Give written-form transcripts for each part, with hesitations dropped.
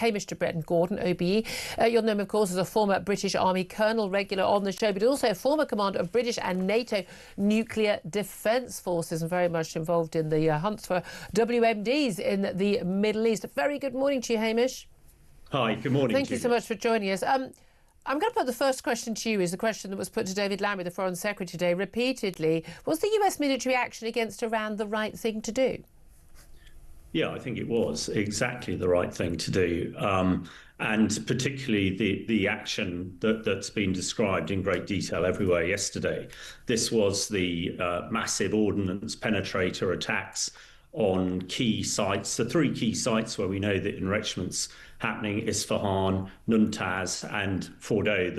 Hamish to Bretton, Gordon, OBE. You'll know him, of course, as a former British Army colonel, regular on the show, but also a former commander of British and NATO nuclear defence forces and very much involved in the hunts for WMDs in the Middle East. Very good morning to you, Hamish. Hi, good morning. Thank you so much for joining us. I'm going to put the first question to you, is the question that was put to David Lammy, the Foreign Secretary, today repeatedly. Was the US military action against Iran the right thing to do? Yeah, I think it was exactly the right thing to do. And particularly the action that's been described in great detail everywhere yesterday. This was the massive ordnance penetrator attacks on key sites, the three key sites where we know that enrichment's happening: Isfahan, Nuntaz and Fordow,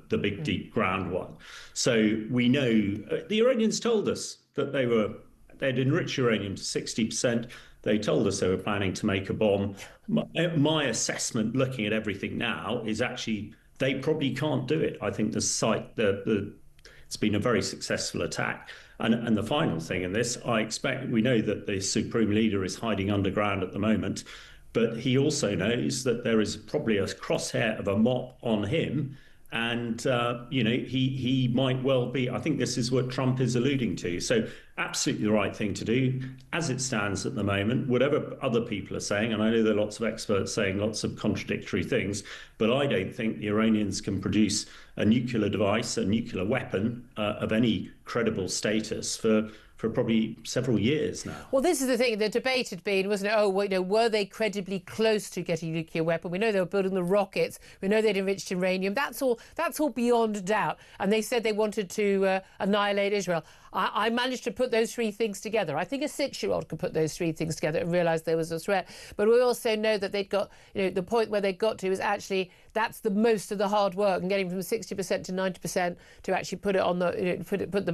the big deep ground one. So we know the Iranians told us that they'd enriched uranium to 60%. They told us they were planning to make a bomb. My assessment, looking at everything now, is actually they probably can't do it. I think the site, it's been a very successful attack. And the final thing in this, we know that the Supreme Leader is hiding underground at the moment, but he also knows that there is probably a crosshair of a mop on him. And, he might well be, I think this is what Trump is alluding to. So absolutely the right thing to do as it stands at the moment, whatever other people are saying. And I know there are lots of experts saying lots of contradictory things, but I don't think the Iranians can produce a nuclear device, a nuclear weapon of any credible status for probably several years now. Well, this is the thing. The debate had been, wasn't it? Were they credibly close to getting a nuclear weapon? We know they were building the rockets. We know they'd enriched uranium. That's all beyond doubt. And they said they wanted to annihilate Israel. I managed to put those three things together. I think a 6-year-old could put those three things together and realise there was a threat. But we also know that they'd got, the point where they got to is actually that's the most of the hard work, and getting from 60% to 90% to actually put it on the put it on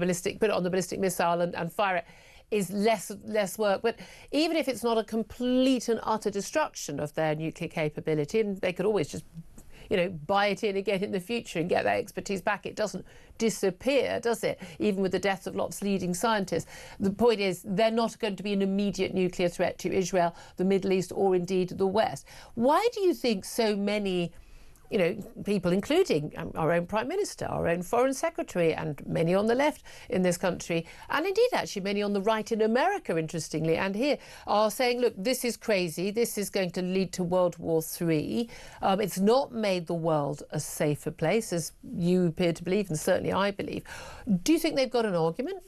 the ballistic missile and fire it is less work. But even if it's not a complete and utter destruction of their nuclear capability, and they could always just buy it in again in the future and get that expertise back. It doesn't disappear, does it? Even with the death of lots of leading scientists. The point is, they're not going to be an immediate nuclear threat to Israel, the Middle East, or indeed the West. Why do you think so many people, including our own Prime Minister, our own Foreign Secretary, and many on the left in this country, and indeed actually many on the right in America, interestingly, and here, are saying, look, this is crazy, this is going to lead to World War III. It's not made the world a safer place, as you appear to believe, and certainly I believe. Do you think they've got an argument?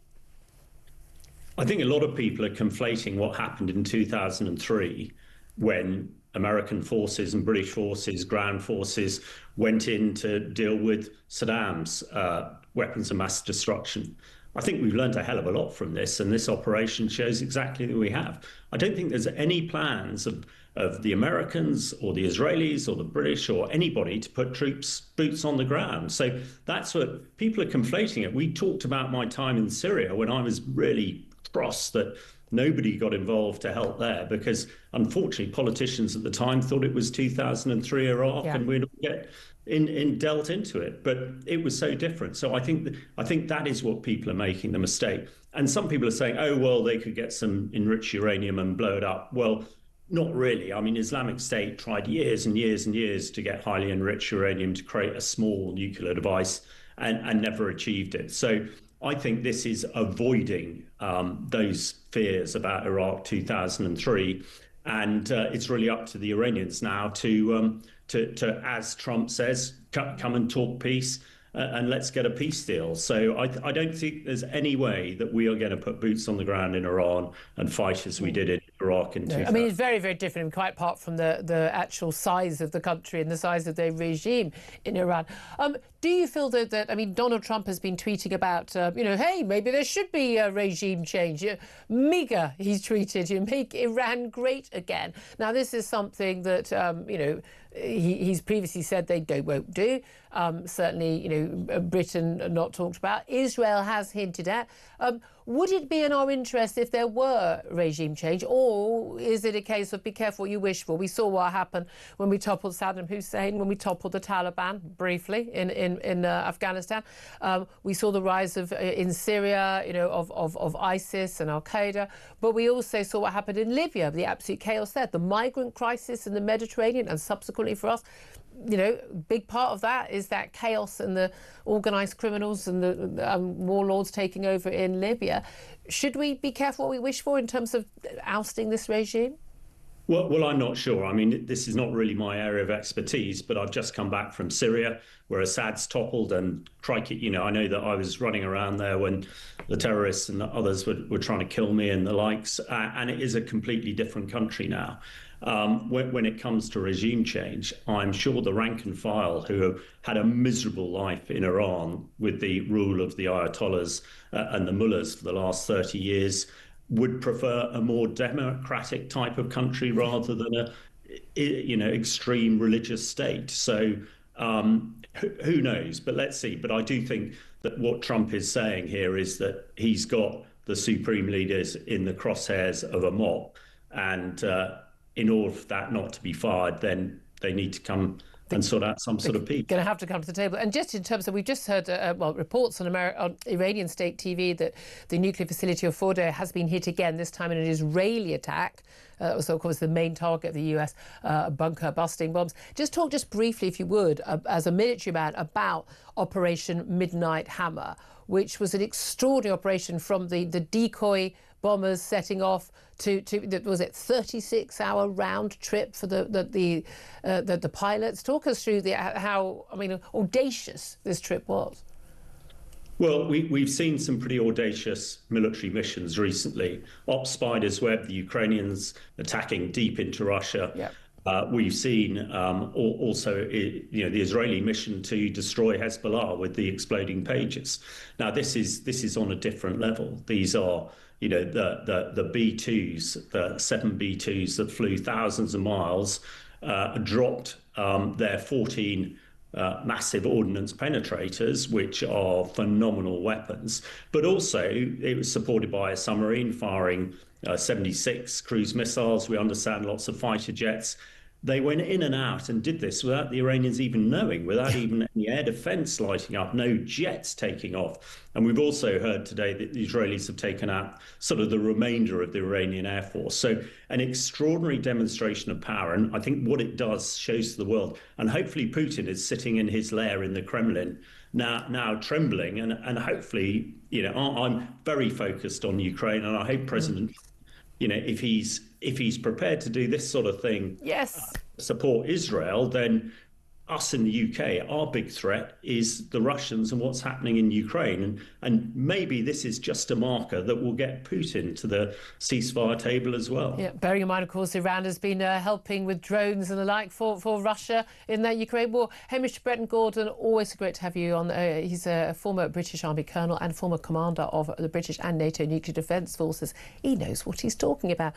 I think a lot of people are conflating what happened in 2003 when American forces and British forces, ground forces, went in to deal with Saddam's weapons of mass destruction. I think we've learned a hell of a lot from this, and this operation shows exactly that we have. I don't think there's any plans of the Americans or the Israelis or the British or anybody to put boots on the ground. So that's what people are conflating it. We talked about my time in Syria when I was really cross that nobody got involved to help there, because unfortunately politicians at the time thought it was 2003 Iraq and we'd get dealt into it, but it was so different. So I think that is what people are making the mistake. And some people are saying, oh well, they could get some enriched uranium and blow it up. Well, not really. I mean, Islamic State tried years and years and years to get highly enriched uranium to create a small nuclear device and never achieved it. So I think this is avoiding those fears about Iraq 2003, and it's really up to the Iranians now to as Trump says, come and talk peace and let's get a peace deal. So I don't think there's any way that we are going to put boots on the ground in Iran and fight as we did in Iraq in 2000. I mean, it's very, very different, quite apart from the actual size of the country and the size of the regime in Iran. Do you feel that, I mean, Donald Trump has been tweeting about, hey, maybe there should be a regime change. MAGA, he's tweeted, make Iran great again. Now, this is something that, he's previously said they won't do. Certainly, Britain not talked about. Israel has hinted at. Would it be in our interest if there were regime change, or is it a case of be careful what you wish for? We saw what happened when we toppled Saddam Hussein, when we toppled the Taliban briefly in Afghanistan. We saw the rise of in Syria, of ISIS and Al Qaeda, but we also saw what happened in Libya, the absolute chaos there, the migrant crisis in the Mediterranean, and subsequently for us, big part of that is that chaos and the organised criminals and the warlords taking over in Libya. Should we be careful what we wish for in terms of ousting this regime? Well, I'm not sure. I mean, this is not really my area of expertise, but I've just come back from Syria, where Assad's toppled, and crikey, I know that I was running around there when the terrorists and the others were trying to kill me and the likes, and it is a completely different country now. When it comes to regime change, I'm sure the rank and file who have had a miserable life in Iran with the rule of the Ayatollahs and the mullahs for the last 30 years would prefer a more democratic type of country rather than a extreme religious state. So who knows? But let's see. But I do think that what Trump is saying here is that he's got the supreme leaders in the crosshairs of a mob, and in order for that not to be fired, then they need to come and sort out some sort of peace. Going to have to come to the table. And just in terms of, we've just heard reports on Iranian state TV that the nuclear facility of Fordow has been hit again, this time in an Israeli attack. That was, of course, the main target of the US bunker busting bombs. Just talk briefly, if you would, as a military man, about Operation Midnight Hammer, which was an extraordinary operation from the decoy bombers setting off to was it 36-hour round trip for the pilots. Talk us through how audacious this trip was. Well, we've seen some pretty audacious military missions recently. Op Spider's Web, the Ukrainians attacking deep into Russia. Yep. We've seen also the Israeli mission to destroy Hezbollah with the exploding pages. Now, this is on a different level. These are the B-2s, the 7 B-2s that flew thousands of miles, dropped their 14 massive ordnance penetrators, which are phenomenal weapons. But also, it was supported by a submarine firing 76 cruise missiles. We understand lots of fighter jets. They went in and out and did this without the Iranians even knowing, without even any air defense lighting up, no jets taking off. And we've also heard today that the Israelis have taken out sort of the remainder of the Iranian Air Force. So an extraordinary demonstration of power. And I think what it does shows to the world. And hopefully Putin is sitting in his lair in the Kremlin now trembling. And hopefully, I'm very focused on Ukraine, and I hope President if he's prepared to do this sort of thing, yes, support Israel, then us in the UK, our big threat is the Russians and what's happening in Ukraine. And maybe this is just a marker that will get Putin to the ceasefire table as well. Yeah, bearing in mind, of course, Iran has been helping with drones and the like for Russia in that Ukraine war. Hamish, Bretton, Gordon, always great to have you on. He's a former British Army colonel and former commander of the British and NATO nuclear defence forces. He knows what he's talking about.